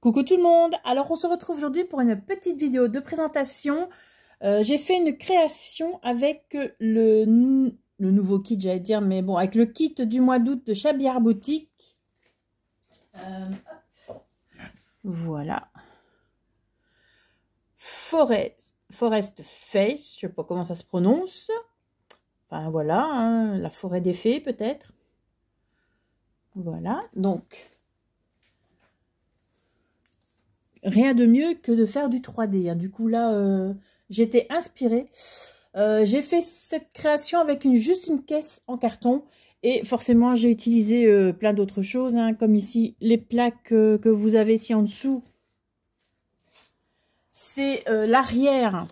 Coucou tout le monde, alors on se retrouve aujourd'hui pour une petite vidéo de présentation. J'ai fait une création avec le nouveau kit, j'allais dire, mais bon, avec le kit du mois d'août de Chabiard Boutique. Voilà. Forest Face, je sais pas comment ça se prononce. Enfin voilà, hein, la forêt des fées peut-être. Voilà, donc... Rien de mieux que de faire du 3D. Hein. Du coup, là, j'étais inspirée. J'ai fait cette création avec juste une caisse en carton. Et forcément, j'ai utilisé plein d'autres choses. Hein, comme ici, les plaques que vous avez ici en dessous. C'est l'arrière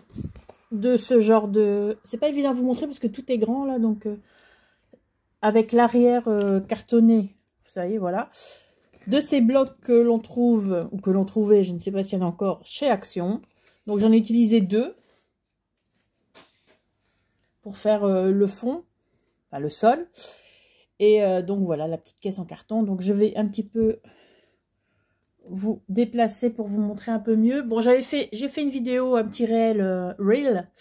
de ce genre de... C'est pas évident à vous montrer parce que tout est grand, là. Donc, avec l'arrière cartonné. Vous savez, voilà. De ces blocs que l'on trouve, ou que l'on trouvait, je ne sais pas s'il y en a encore, chez Action. Donc j'en ai utilisé 2 pour faire le fond, enfin le sol. Et donc voilà, la petite caisse en carton. Donc je vais un petit peu vous déplacer pour vous montrer un peu mieux. Bon, j'ai fait une vidéo, un petit réel, reel,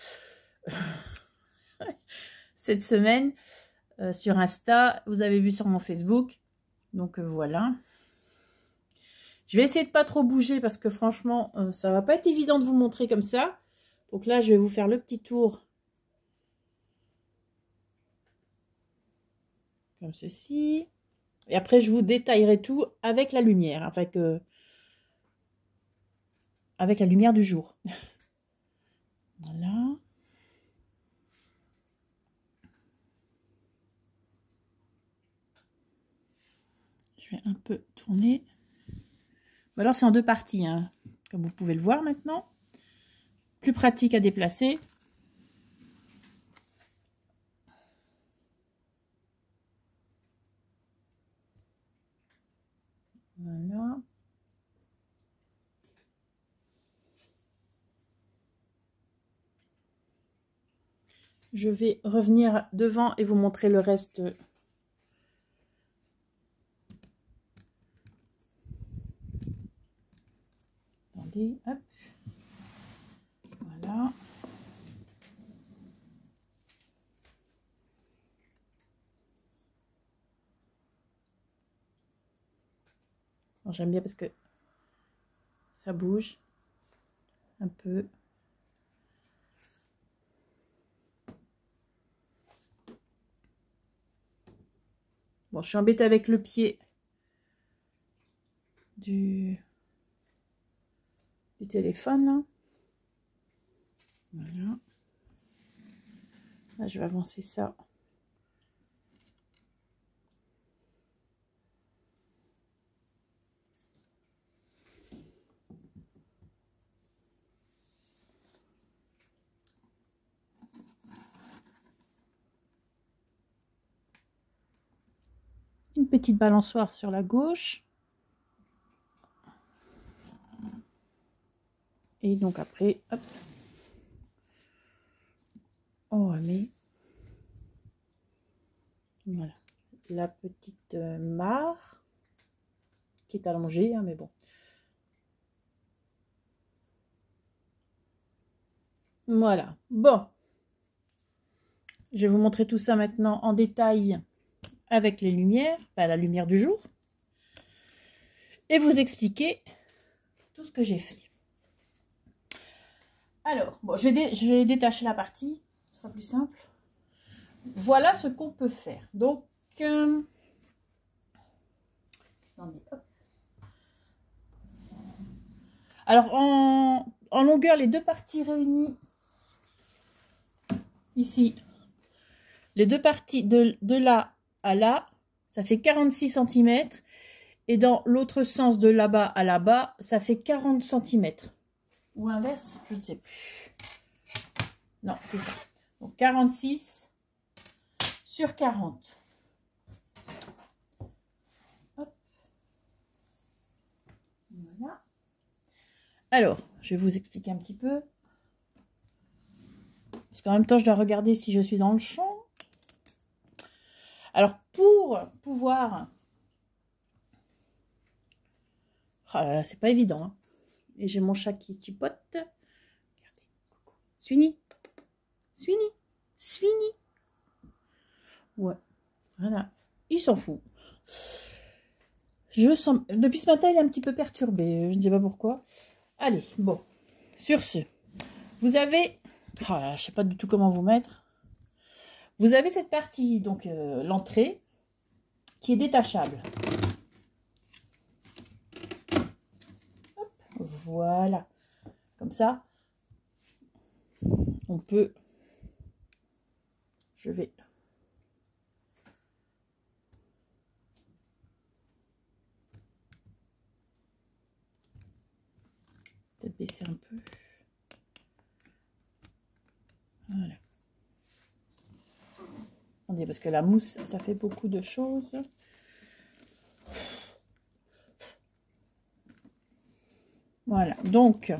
cette semaine, sur Insta. Vous avez vu sur mon Facebook. Donc voilà. Je vais essayer de pas trop bouger parce que franchement, ça va pas être évident de vous montrer comme ça. Donc là, je vais vous faire le petit tour. Comme ceci. Et après, je vous détaillerai tout avec la lumière. Avec la lumière du jour. Voilà. Je vais un peu tourner. Alors, c'est en 2 parties, hein, comme vous pouvez le voir maintenant. Plus pratique à déplacer. Voilà. Je vais revenir devant et vous montrer le reste. Attendez, hop. Voilà. J'aime bien parce que ça bouge un peu. Bon, je suis embêtée avec le pied du téléphone. Là. Voilà. Là, je vais avancer ça. Une petite balançoire sur la gauche. Et donc après, hop, on remet, voilà, la petite mare qui est allongée, hein, mais bon. Voilà, bon. Je vais vous montrer tout ça maintenant en détail avec les lumières, enfin, la lumière du jour. Et vous expliquer tout ce que j'ai fait. Alors, bon, je vais détacher la partie, ce sera plus simple. Voilà ce qu'on peut faire. Donc, attendez, hop. Alors, en longueur, les 2 parties réunies, ici, les 2 parties de là à là, ça fait 46 cm. Et dans l'autre sens, de là-bas à là-bas, ça fait 40 cm. Ou inverse, je ne sais plus. Non, c'est ça. Donc 46 sur 40. Hop. Voilà. Alors, je vais vous expliquer un petit peu. Parce qu'en même temps, je dois regarder si je suis dans le champ. Alors, pour pouvoir Ah là là, c'est pas évident. Hein. Et j'ai mon chat qui chipote. Regardez, coucou. Sweeney. Sweeney. Sweeney. Ouais. Voilà. Il s'en fout. Je sens... Depuis ce matin, il est un petit peu perturbé. Je ne sais pas pourquoi. Allez, bon. Sur ce, vous avez... Oh là, je ne sais pas du tout comment vous mettre. Vous avez cette partie, donc l'entrée, qui est détachable. Hop, voilà. Comme ça, on peut... Je vais... peut-être baisser un peu. Voilà. Attendez, parce que la mousse, ça fait beaucoup de choses. Voilà, donc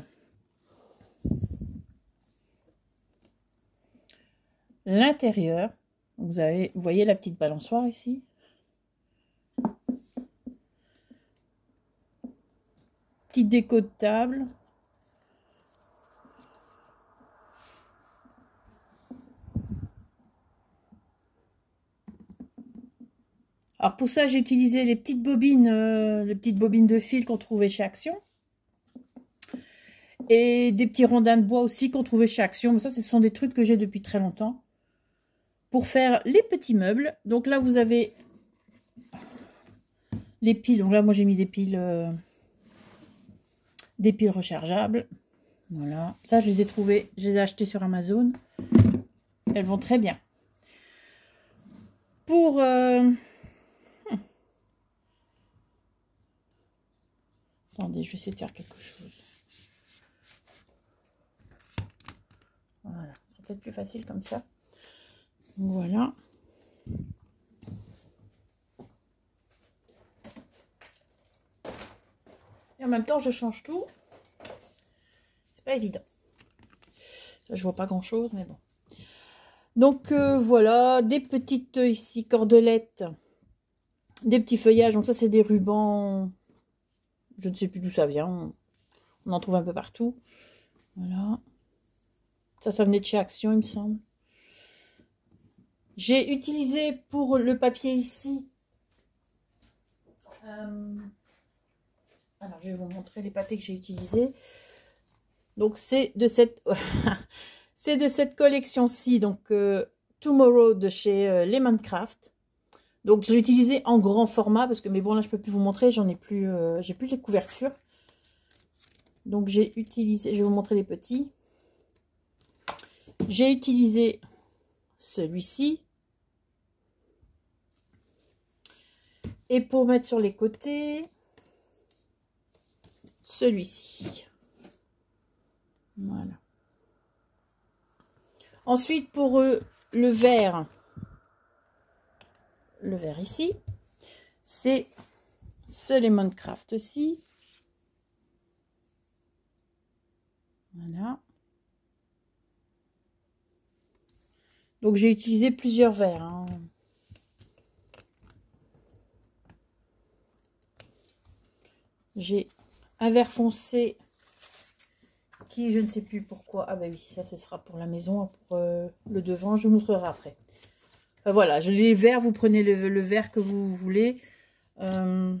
l'intérieur, vous voyez la petite balançoire ici. Petite déco de table. Alors pour ça, j'ai utilisé les petites bobines de fil qu'on trouvait chez Action. Et des petits rondins de bois aussi qu'on trouvait chez Action. Mais ça, ce sont des trucs que j'ai depuis très longtemps. Pour faire les petits meubles. Donc là, vous avez les piles. Donc là, moi, j'ai mis des piles rechargeables. Voilà. Ça, je les ai trouvées. Je les ai achetées sur Amazon. Elles vont très bien. Pour... Attendez, je vais essayer de faire quelque chose. Voilà, c'est peut-être plus facile comme ça. Voilà. Et en même temps, je change tout. C'est pas évident. Là, je vois pas grand-chose, mais bon. Donc, voilà, des petites, ici, cordelettes. Des petits feuillages. Donc ça, c'est des rubans. Je ne sais plus d'où ça vient. On en trouve un peu partout. Voilà. Ça venait de chez Action, il me semble. J'ai utilisé pour le papier ici. Alors, je vais vous montrer les papiers que j'ai utilisés. Donc, c'est de cette... c'est de cette collection-ci. Donc, Tomorrow de chez Lemoncraft. Donc, je l'ai utilisé en grand format. Parce que, mais bon, là, je ne peux plus vous montrer. J'en ai plus... j'ai plus les couvertures. Donc, j'ai utilisé... Je vais vous montrer les petits. J'ai utilisé celui-ci. Et pour mettre sur les côtés, celui-ci. Voilà. Ensuite, pour le vert ici, c'est ce Lemoncraft aussi. Voilà. Donc, j'ai utilisé plusieurs verres. Hein. J'ai un vert foncé qui, je ne sais plus pourquoi. Ah bah oui, ça, ce sera pour la maison, pour le devant. Je vous montrerai après. Voilà, les verts, vous prenez le vert que vous voulez. Je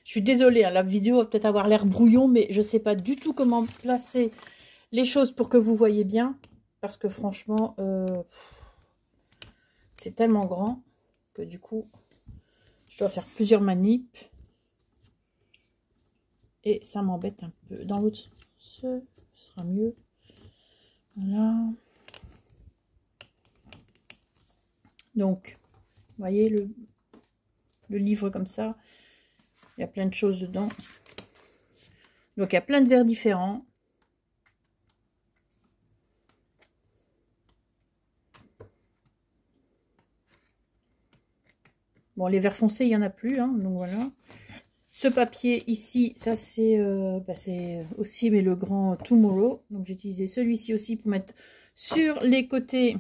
suis désolée, hein, la vidéo va peut-être avoir l'air brouillon, mais je ne sais pas du tout comment placer les choses pour que vous voyez bien. Parce que franchement, c'est tellement grand que du coup, je dois faire plusieurs manips. Et ça m'embête un peu. Dans l'autre sens, ce sera mieux. Voilà. Donc, vous voyez le livre comme ça. Il y a plein de choses dedans. Donc, il y a plein de verres différents. Bon, les verres foncés, il n'y en a plus. Hein, donc, voilà. Ce papier ici, ça c'est aussi mais le grand Tomorrow. Donc j'ai utilisé celui-ci aussi pour mettre sur les côtés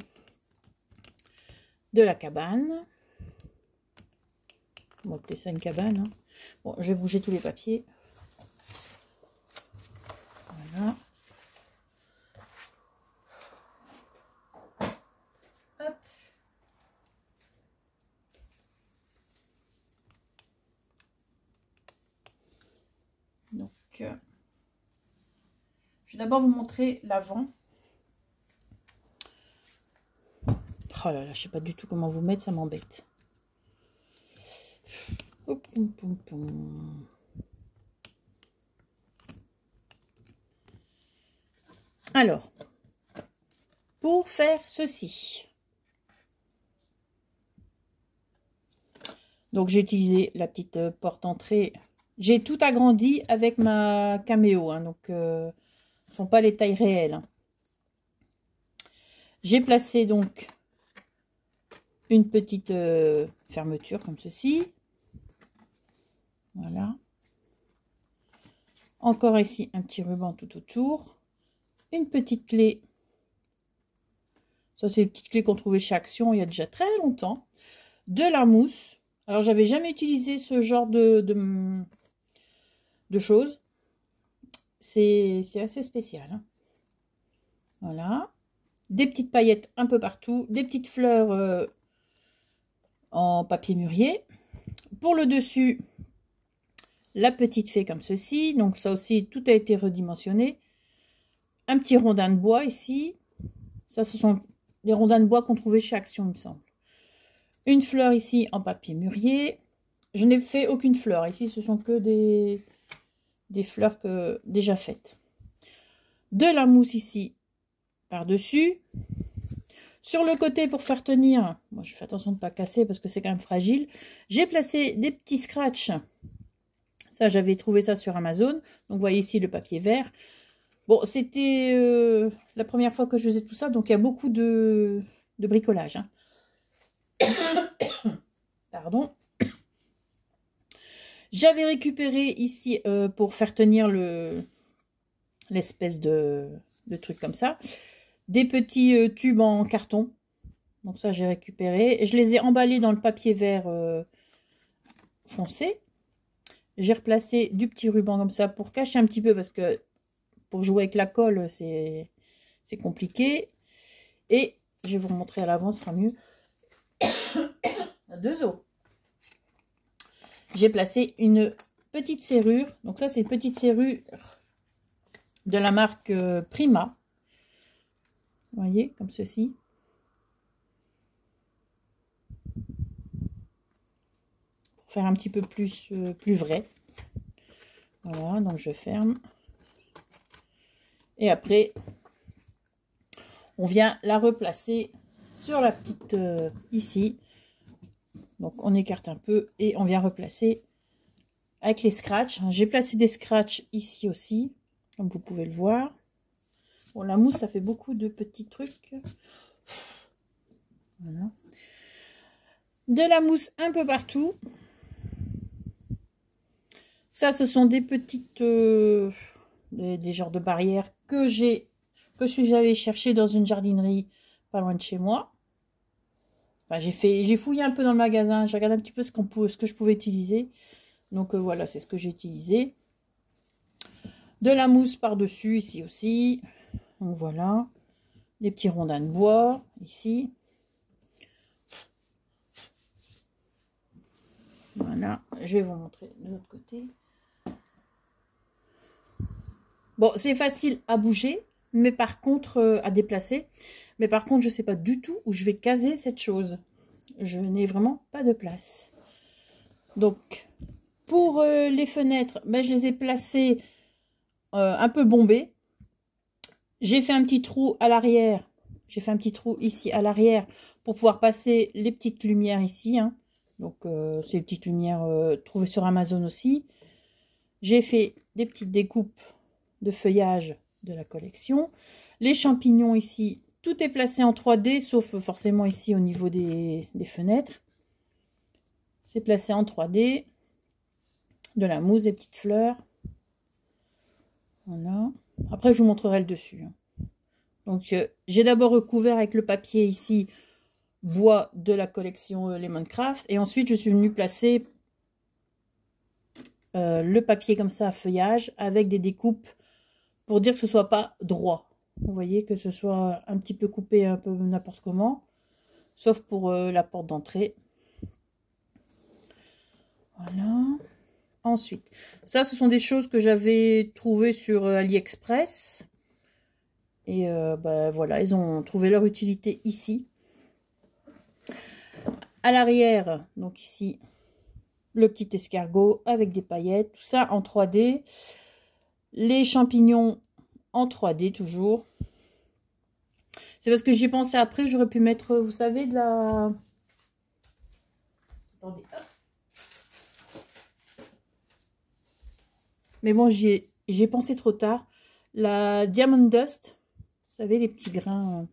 de la cabane. On va appeler ça une cabane. Hein. Bon, je vais bouger tous les papiers. Voilà. Hop. Donc, je vais d'abord vous montrer l'avant. Oh là là, je sais pas du tout comment vous mettre, ça m'embête. Alors, pour faire ceci, donc j'ai utilisé la petite porte-entrée. J'ai tout agrandi avec ma caméo, hein, donc ce ne sont pas les tailles réelles. Hein. J'ai placé donc une petite fermeture comme ceci. Voilà. Encore ici un petit ruban tout autour. Une petite clé. Ça, c'est les petites clés qu'on trouvait chez Action il y a déjà très longtemps. De la mousse. Alors, j'avais jamais utilisé ce genre de choses. C'est assez spécial. Hein. Voilà. Des petites paillettes un peu partout. Des petites fleurs en papier mûrier. Pour le dessus, la petite fée comme ceci. Donc, ça aussi, tout a été redimensionné. Un petit rondin de bois ici. Ça, ce sont les rondins de bois qu'on trouvait chez Action, il me semble. Une fleur ici en papier mûrier. Je n'ai fait aucune fleur. Ici, ce sont que des fleurs déjà faites. De la mousse ici par-dessus. Sur le côté, pour faire tenir, moi je fais attention de ne pas casser parce que c'est quand même fragile, j'ai placé des petits scratchs. Ça, j'avais trouvé ça sur Amazon. Donc, vous voyez ici le papier vert. Bon, c'était la première fois que je faisais tout ça, donc il y a beaucoup de bricolage. Hein. Pardon. J'avais récupéré ici, pour faire tenir l'espèce de truc comme ça, des petits tubes en carton. Donc ça, j'ai récupéré. Et je les ai emballés dans le papier vert foncé. J'ai replacé du petit ruban comme ça pour cacher un petit peu, parce que pour jouer avec la colle, c'est compliqué. Et je vais vous remontrer à l'avant, ce sera mieux. Deux os. J'ai placé une petite serrure. Donc ça, c'est une petite serrure de la marque Prima. Vous voyez, comme ceci. Pour faire un petit peu plus vrai. Voilà, donc je ferme. Et après, on vient la replacer sur la petite ici. Donc on écarte un peu et on vient replacer avec les scratchs. J'ai placé des scratchs ici aussi, comme vous pouvez le voir. Bon, la mousse, ça fait beaucoup de petits trucs. Voilà. De la mousse un peu partout. Ça, ce sont des petites des genres de barrières que j'avais cherché dans une jardinerie pas loin de chez moi. Enfin, j'ai fouillé un peu dans le magasin, j'ai regardé un petit peu ce que je pouvais utiliser. Donc voilà, c'est ce que j'ai utilisé. De la mousse par-dessus, ici aussi. Donc voilà. Des petits rondins de bois, ici. Voilà, je vais vous montrer de l'autre côté. Bon, c'est facile à bouger, mais par contre, à déplacer. Mais par contre, je ne sais pas du tout où je vais caser cette chose. Je n'ai vraiment pas de place. Donc, pour les fenêtres, ben, je les ai placées un peu bombées. J'ai fait un petit trou à l'arrière. J'ai fait un petit trou ici à l'arrière pour pouvoir passer les petites lumières ici. Hein. Donc, ces petites lumières trouvées sur Amazon aussi. J'ai fait des petites découpes de feuillage de la collection. Les champignons ici, tout est placé en 3D, sauf forcément ici au niveau des fenêtres. C'est placé en 3D. De la mousse, des petites fleurs. Voilà. Après, je vous montrerai le dessus. Donc, j'ai d'abord recouvert avec le papier ici, bois de la collection Lemoncraft. Et ensuite, je suis venue placer le papier comme ça à feuillage avec des découpes pour dire que ce soit pas droit. Vous voyez, que ce soit un petit peu coupé un peu n'importe comment, sauf pour la porte d'entrée. Voilà. Ensuite, ça, ce sont des choses que j'avais trouvées sur AliExpress. Et bah, voilà, ils ont trouvé leur utilité ici. À l'arrière, donc ici, le petit escargot avec des paillettes, tout ça en 3D. Les champignons en 3D toujours. C'est parce que j'y ai pensé après, j'aurais pu mettre, vous savez, de la... Attendez, hop. Mais bon, j'y ai pensé trop tard. La Diamond Dust, vous savez, les petits grains.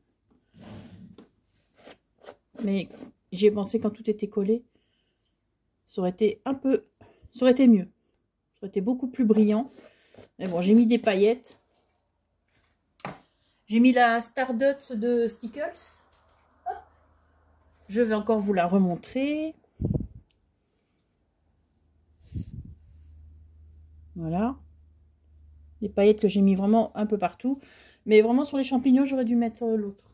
Mais j'y ai pensé quand tout était collé. Ça aurait été un peu... Ça aurait été mieux. Ça aurait été beaucoup plus brillant. Mais bon, j'ai mis des paillettes. J'ai mis la Stardust de Stickles. Hop. Je vais encore vous la remontrer. Voilà. Des paillettes que j'ai mis vraiment un peu partout. Mais vraiment sur les champignons, j'aurais dû mettre l'autre.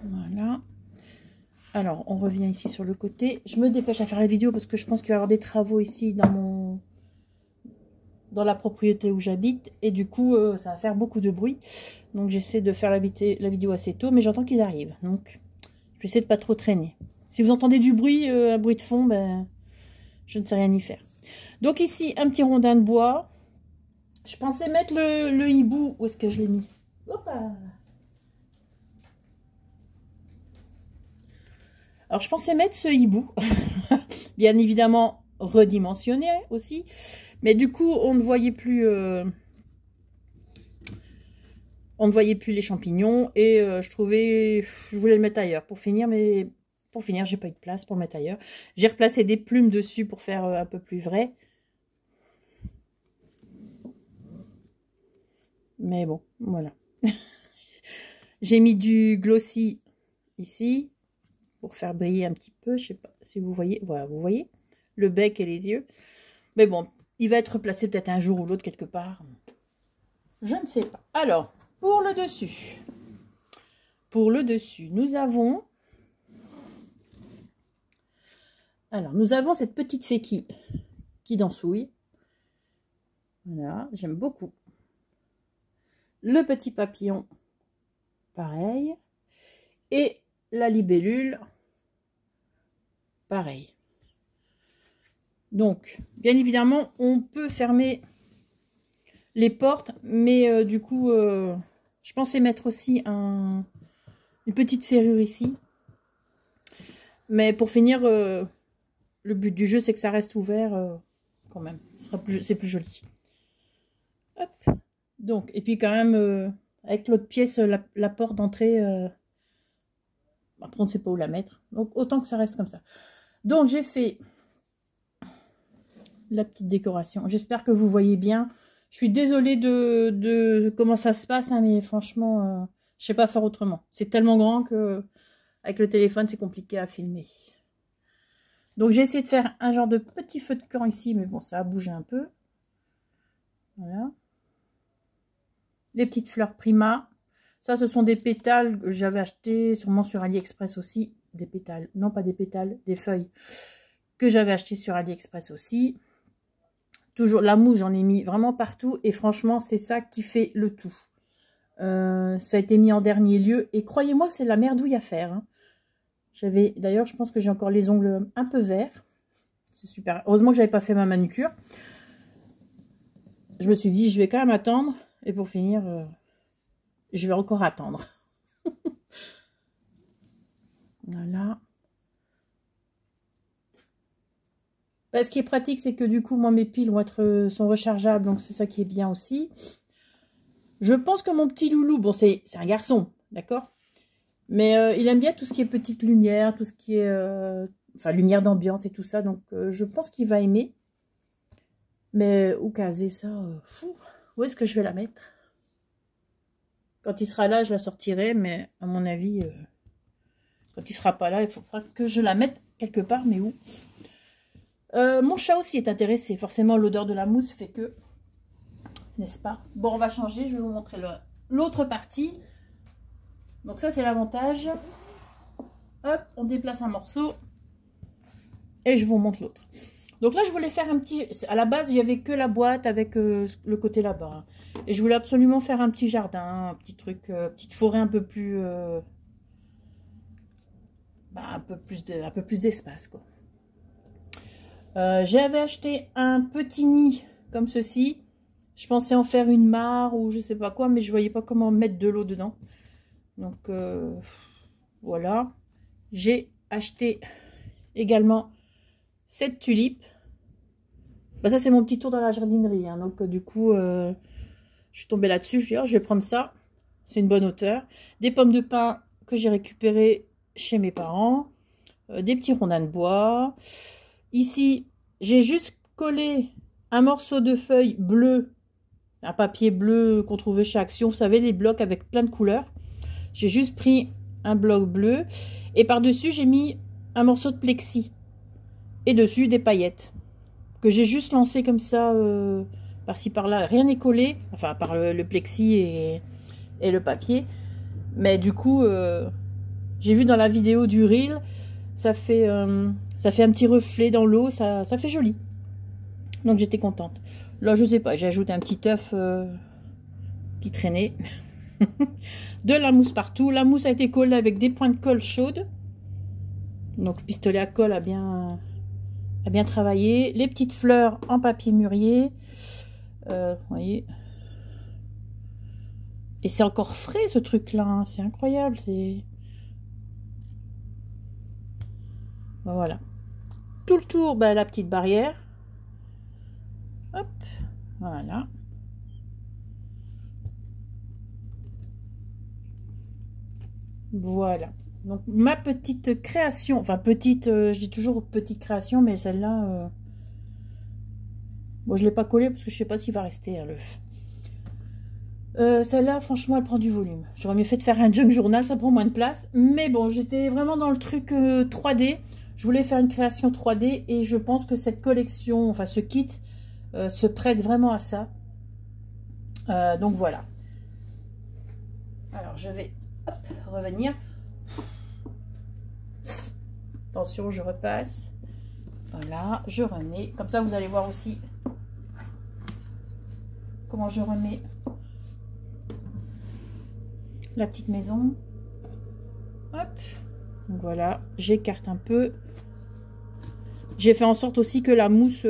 Voilà. Alors, on revient ici sur le côté. Je me dépêche à faire la vidéo parce que je pense qu'il va y avoir des travaux ici dans la propriété où j'habite. Et du coup, ça va faire beaucoup de bruit. Donc, j'essaie de faire la vidéo assez tôt. Mais j'entends qu'ils arrivent. Donc, je vais essayer de pas trop traîner. Si vous entendez du bruit, un bruit de fond, ben, je ne sais rien y faire. Donc ici, un petit rondin de bois. Je pensais mettre le hibou. Où est-ce que je l'ai mis? Hop. Alors, je pensais mettre ce hibou. Bien évidemment, redimensionné aussi. Mais du coup, on ne voyait plus... on ne voyait plus les champignons. Et je voulais le mettre ailleurs pour finir. Mais pour finir, j'ai pas eu de place pour mettre ailleurs. J'ai replacé des plumes dessus pour faire un peu plus vrai. Mais bon, voilà. J'ai mis du glossy ici pour faire briller un petit peu. Je sais pas si vous voyez. Voilà, vous voyez le bec et les yeux. Mais bon, il va être placé peut-être un jour ou l'autre quelque part. Je ne sais pas. Alors, pour le dessus. Pour le dessus, nous avons... Alors, nous avons cette petite fée qui dansouille. Voilà, j'aime beaucoup. Le petit papillon, pareil. Et la libellule, pareil. Donc, bien évidemment, on peut fermer les portes, mais du coup, je pensais mettre aussi une petite serrure ici. Mais pour finir, le but du jeu, c'est que ça reste ouvert quand même. C'est plus joli. Hop. Donc, et puis quand même, avec l'autre pièce, la porte d'entrée, après on ne sait pas où la mettre. Donc, autant que ça reste comme ça. Donc, j'ai fait la petite décoration. J'espère que vous voyez bien. Je suis désolée de comment ça se passe, hein, mais franchement, je sais pas faire autrement. C'est tellement grand que avec le téléphone, c'est compliqué à filmer. Donc, j'ai essayé de faire un genre de petit feu de camp ici, mais bon, ça a bougé un peu. Voilà. Les petites fleurs Prima. Ça, ce sont des pétales que j'avais acheté sûrement sur AliExpress aussi. Des pétales, non pas des pétales, des feuilles que j'avais acheté sur AliExpress aussi. Toujours la mousse, j'en ai mis vraiment partout. Et franchement, c'est ça qui fait le tout. Ça a été mis en dernier lieu. Et croyez-moi, c'est la merdouille à faire. Hein. D'ailleurs, je pense que j'ai encore les ongles un peu verts. C'est super. Heureusement que j'avais pas fait ma manucure. Je me suis dit, je vais quand même attendre. Et pour finir, je vais encore attendre. Voilà. Bah, ce qui est pratique, c'est que du coup, moi, mes piles sont rechargeables. Donc, c'est ça qui est bien aussi. Je pense que mon petit loulou, bon, c'est un garçon, d'accord? Mais il aime bien tout ce qui est petite lumière, tout ce qui est... enfin, lumière d'ambiance et tout ça. Donc, je pense qu'il va aimer. Mais où caser ça où est-ce que je vais la mettre? Quand il sera là, je la sortirai. Mais à mon avis, Quand il sera pas là, il faudra que je la mette quelque part, mais où? Mon chat aussi est intéressé. Forcément, l'odeur de la mousse fait que... N'est-ce pas? Bon, on va changer. Je vais vous montrer l'autre partie. Donc ça, c'est l'avantage. Hop, on déplace un morceau. Et je vous montre l'autre. Donc là, je voulais faire un petit... À la base, il n'y avait que la boîte avec le côté là-bas. Et je voulais absolument faire un petit jardin, un petit truc, petite forêt un peu plus... un peu plus d'espace, quoi. J'avais acheté un petit nid comme ceci. Je pensais en faire une mare ou je sais pas quoi, mais je voyais pas comment mettre de l'eau dedans. Donc voilà. J'ai acheté également cette tulipe. Bah, ça c'est mon petit tour dans la jardinerie. Hein. Donc du coup, je suis tombée là-dessus. Je dis, oh, je vais prendre ça. C'est une bonne hauteur. Des pommes de pin que j'ai récupérées chez mes parents. Des petits rondins de bois. Ici, j'ai juste collé un morceau de feuille bleue, un papier bleu qu'on trouvait chez Action. Vous savez, les blocs avec plein de couleurs. J'ai juste pris un bloc bleu et par-dessus, j'ai mis un morceau de plexi. Et dessus, des paillettes que j'ai juste lancé comme ça, par-ci par-là. Rien n'est collé, enfin, par le plexi et le papier. Mais du coup, j'ai vu dans la vidéo du reel, ça fait un petit reflet dans l'eau, ça fait joli. Donc j'étais contente. Là, je sais pas, j'ai ajouté un petit œuf qui traînait. De la mousse partout. La mousse a été collée avec des points de colle chaude. Donc le pistolet à colle a bien travaillé. Les petites fleurs en papier mûrier. Vous voyez. Et c'est encore frais ce truc-là. Hein. C'est incroyable. Voilà. Tout le tour, la petite barrière. Hop. Voilà. Voilà. Donc ma petite création, enfin petite, je dis toujours petite création, mais celle-là, bon je l'ai pas collée parce que je sais pas s'il va rester à l'œuf. Celle-là, franchement, elle prend du volume. J'aurais mieux fait de faire un junk journal, ça prend moins de place. Mais bon, j'étais vraiment dans le truc 3D. Je voulais faire une création 3D et je pense que cette collection, enfin ce kit, se prête vraiment à ça. Donc voilà. Alors je vais hop, revenir. Attention, je repasse. Voilà, je remets. Comme ça, vous allez voir aussi comment je remets la petite maison. Hop. Donc voilà, j'écarte un peu. J'ai fait en sorte aussi que la mousse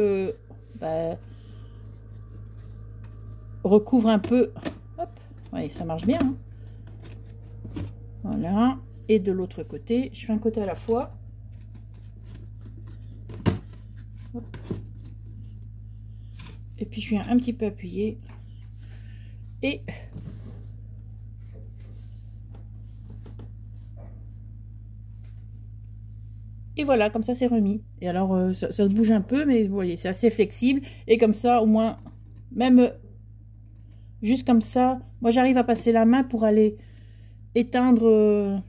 recouvre un peu. Hop. Oui, ça marche bien. Hein. Voilà. Et de l'autre côté, je fais un côté à la fois. Hop. Et puis je viens un petit peu appuyer. Et voilà, comme ça c'est remis. Et alors ça se bouge un peu, mais vous voyez, c'est assez flexible. Et comme ça, au moins, même juste comme ça, moi j'arrive à passer la main pour aller éteindre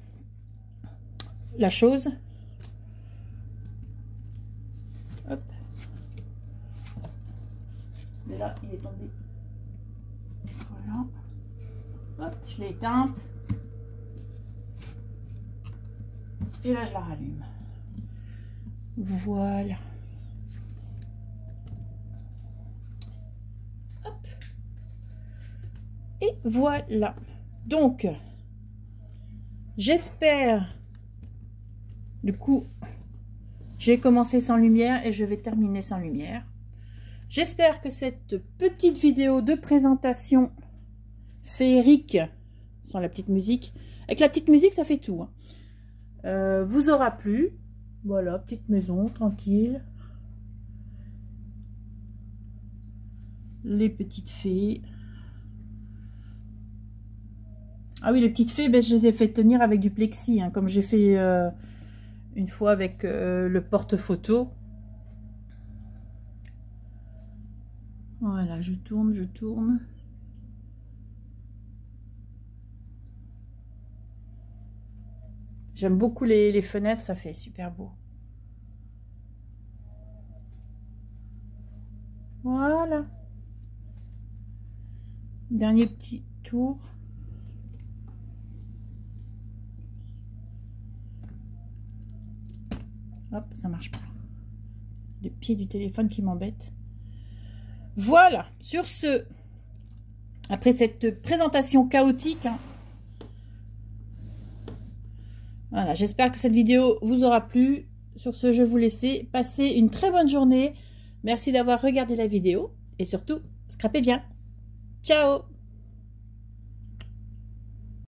la chose. Hop. Mais là, il est tombé. Voilà. Hop, je l'ai éteinte. Et là, je la rallume. Voilà. Hop. Et voilà. Donc, j'espère, du coup, j'ai commencé sans lumière et je vais terminer sans lumière. J'espère que cette petite vidéo de présentation féerique, sans la petite musique, avec la petite musique, ça fait tout, hein, vous aura plu. Voilà, petite maison, tranquille. Les petites fées. Ah oui, les petites fées, je les ai fait tenir avec du plexi, hein, comme j'ai fait une fois avec le porte-photo. Voilà, je tourne, je tourne. J'aime beaucoup les fenêtres, ça fait super beau. Voilà. Dernier petit tour. Hop, ça marche pas. Le pied du téléphone qui m'embête. Voilà, sur ce, après cette présentation chaotique, hein, voilà, j'espère que cette vidéo vous aura plu. Sur ce, je vais vous laisser passer une très bonne journée. Merci d'avoir regardé la vidéo et surtout, scrapez bien. Ciao!